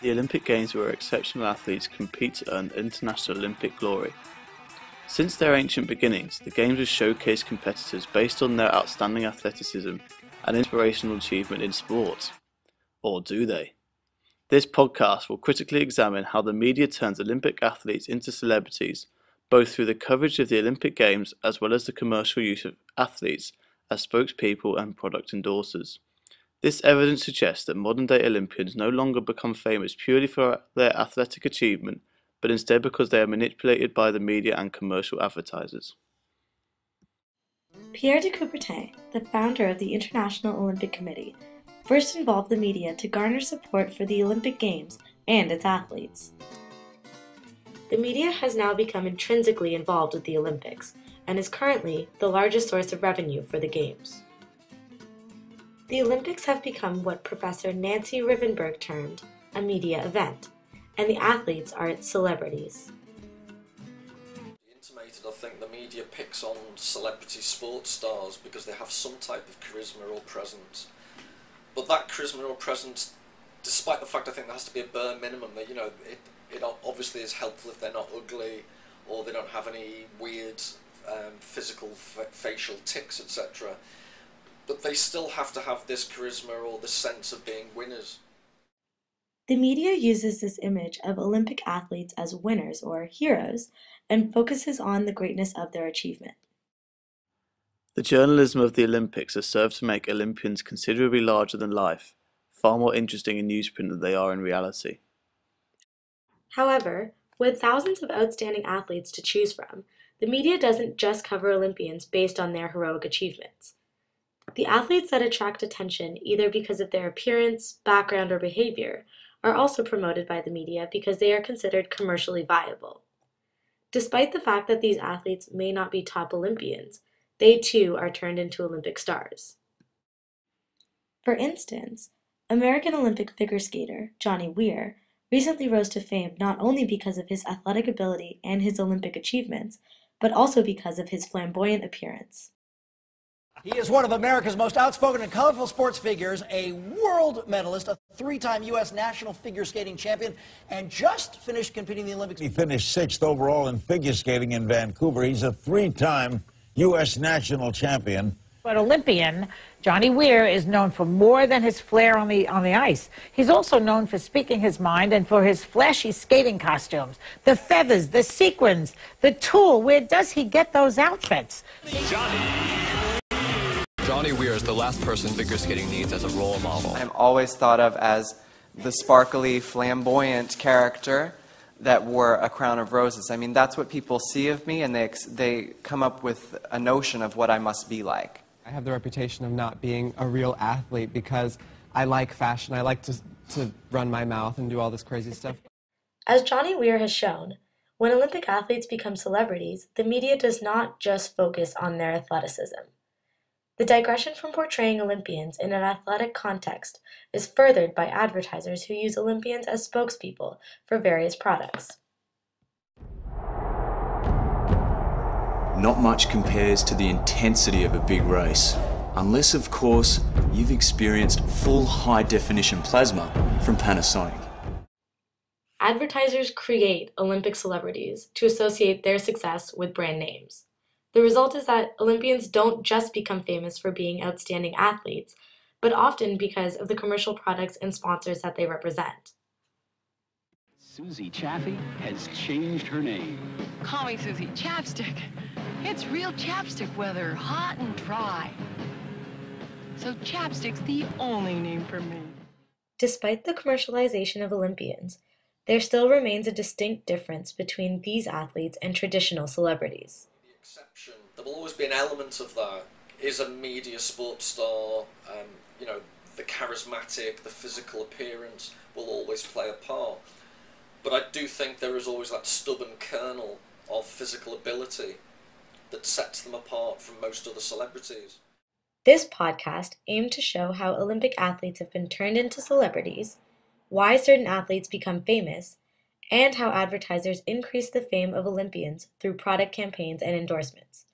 The Olympic Games were where exceptional athletes compete to earn international Olympic glory. Since their ancient beginnings, the Games have showcased competitors based on their outstanding athleticism and inspirational achievement in sport. Or do they? This podcast will critically examine how the media turns Olympic athletes into celebrities, both through the coverage of the Olympic Games as well as the commercial use of athletes as spokespeople and product endorsers. This evidence suggests that modern-day Olympians no longer become famous purely for their athletic achievement, but instead because they are manipulated by the media and commercial advertisers. Pierre de Coubertin, the founder of the International Olympic Committee, first involved the media to garner support for the Olympic Games and its athletes. The media has now become intrinsically involved with the Olympics and is currently the largest source of revenue for the Games. The Olympics have become what Professor Nancy Rivenberg termed a media event, and the athletes are its celebrities. Intimated, I think the media picks on celebrity sports stars because they have some type of charisma or presence. But that charisma or presence, despite the fact I think there has to be a bare minimum, that it obviously is helpful if they're not ugly or they don't have any weird physical facial tics, etc. But they still have to have this charisma or this sense of being winners. The media uses this image of Olympic athletes as winners or heroes and focuses on the greatness of their achievement. The journalism of the Olympics has served to make Olympians considerably larger than life, far more interesting in newsprint than they are in reality. However, with thousands of outstanding athletes to choose from, the media doesn't just cover Olympians based on their heroic achievements. The athletes that attract attention either because of their appearance, background, or behavior are also promoted by the media because they are considered commercially viable. Despite the fact that these athletes may not be top Olympians, they too are turned into Olympic stars. For instance, American Olympic figure skater Johnny Weir recently rose to fame not only because of his athletic ability and his Olympic achievements, but also because of his flamboyant appearance. He is one of America's most outspoken and colorful sports figures, a world medalist, a three-time U.S. national figure skating champion, and just finished competing in the Olympics. He finished 6th overall in figure skating in Vancouver. He's a three-time U.S. national champion. But Olympian Johnny Weir is known for more than his flair on the ice. He's also known for speaking his mind and for his flashy skating costumes, the feathers, the sequins, the tulle. Where does he get those outfits? Johnny Weir is the last person figure skating needs as a role model. I'm always thought of as the sparkly, flamboyant character that wore a crown of roses. I mean, that's what people see of me, and they come up with a notion of what I must be like. I have the reputation of not being a real athlete because I like fashion. I like to run my mouth and do all this crazy stuff. As Johnny Weir has shown, when Olympic athletes become celebrities, the media does not just focus on their athleticism. The digression from portraying Olympians in an athletic context is furthered by advertisers who use Olympians as spokespeople for various products. Not much compares to the intensity of a big race, unless, of course, you've experienced full high-definition plasma from Panasonic. Advertisers create Olympic celebrities to associate their success with brand names. The result is that Olympians don't just become famous for being outstanding athletes, but often because of the commercial products and sponsors that they represent. Susie Chaffee has changed her name. Call me Susie Chapstick. It's real chapstick weather, hot and dry. So chapstick's the only name for me. Despite the commercialization of Olympians, there still remains a distinct difference between these athletes and traditional celebrities. Exception. There will always be an element of that. Is a media sports star, the charismatic, the physical appearance will always play a part. But I do think there is always that stubborn kernel of physical ability that sets them apart from most other celebrities. This podcast aimed to show how Olympic athletes have been turned into celebrities, why certain athletes become famous, and how advertisers increase the fame of Olympians through product campaigns and endorsements.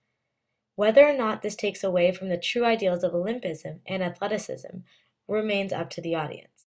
Whether or not this takes away from the true ideals of Olympism and athleticism remains up to the audience.